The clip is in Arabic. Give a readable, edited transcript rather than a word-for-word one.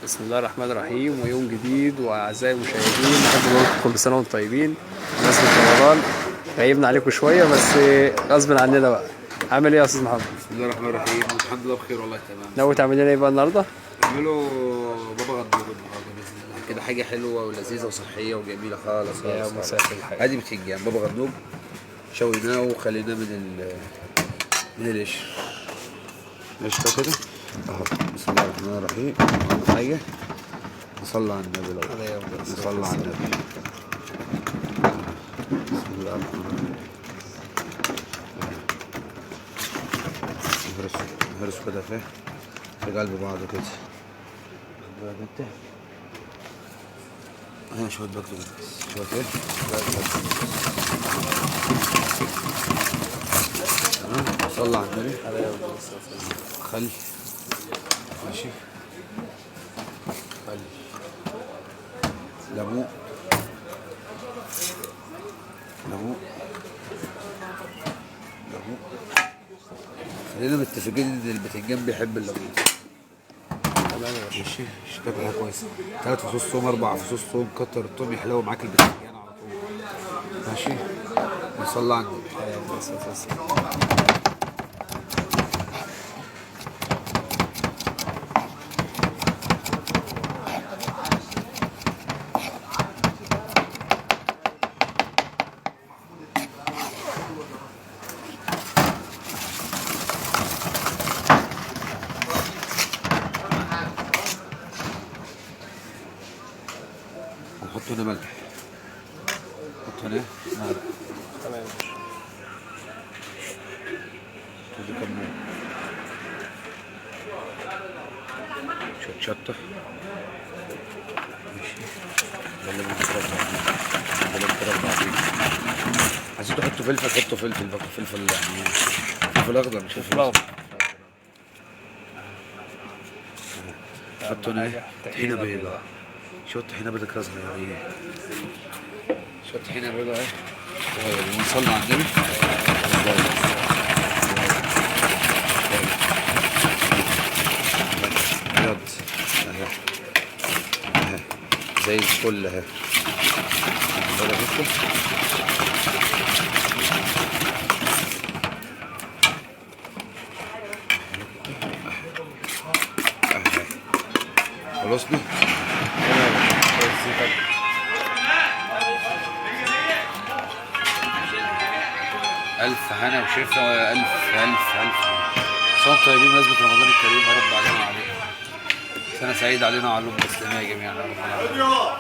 بسم الله الرحمن الرحيم، ويوم جديد. واعزائي المشاهدين نحب نقول كل سنه وانتم طيبين بمناسبه رمضان. غيبنا عليكم شويه بس غصب عننا بقى. عامل ايه يا استاذ محمد؟ بسم الله الرحمن الرحيم، الحمد لله بخير والله تمام. ناوي تعمل لنا ايه بقى النهارده؟ اعملوا بابا غنوج النهارده باذن الله، كده حاجه حلوه ولذيذه وصحيه وجميله خالص يا خالص مسهل خالص. الحال. ادي بتنجان بابا غنوج شويناه وخليناه من القشر. قشطه كده اهو. بسم الله الرحمن الرحيم. اول حاجه نصلي على النبي الاول. نصلي على النبي. بسم الله الرحمن الرحيم. نهرس كده في قلب بعضه كده. هنا شوية بقدونس، شوية ايه؟ تمام، صلى على النبي. خل ماشي، خل ليمون ليمون ليمون. خلينا متفقين ان البتنجان بيحب الليمون. ماشي، شكلها كويسه. 3 فصوص ثوم، 4 فصوص ثوم، كتر الثوم يحلو معاك البتنجان على طول. ماشي، نصلي على النبي. هنحط هنا ملح، نحط هنا ملح. تمام. ودي كمون، شوية شطة. ماشي، ده اللي بنضرب. عايزين تحطوا فلفل حطوا فلفل بقى، فلفل يعني فلفل اخضر مش فلفل اصفر. حطوا هنا طحينة بيضاء، شوية طحينة بيضاء كده صغيرين، شوية طحينة بيضاء اهي صغيرين. ونصلي على النبي. بيض اهي اهي زي الفل اهي. خلصنا. ألف هنا وشفا وألف ألف سنة طيبين بمناسبة رمضان الكريم. يا رب علينا وعليكم سنة سعيدة علينا وعلى الأمة الإسلامية جميعا يا رب العالمين.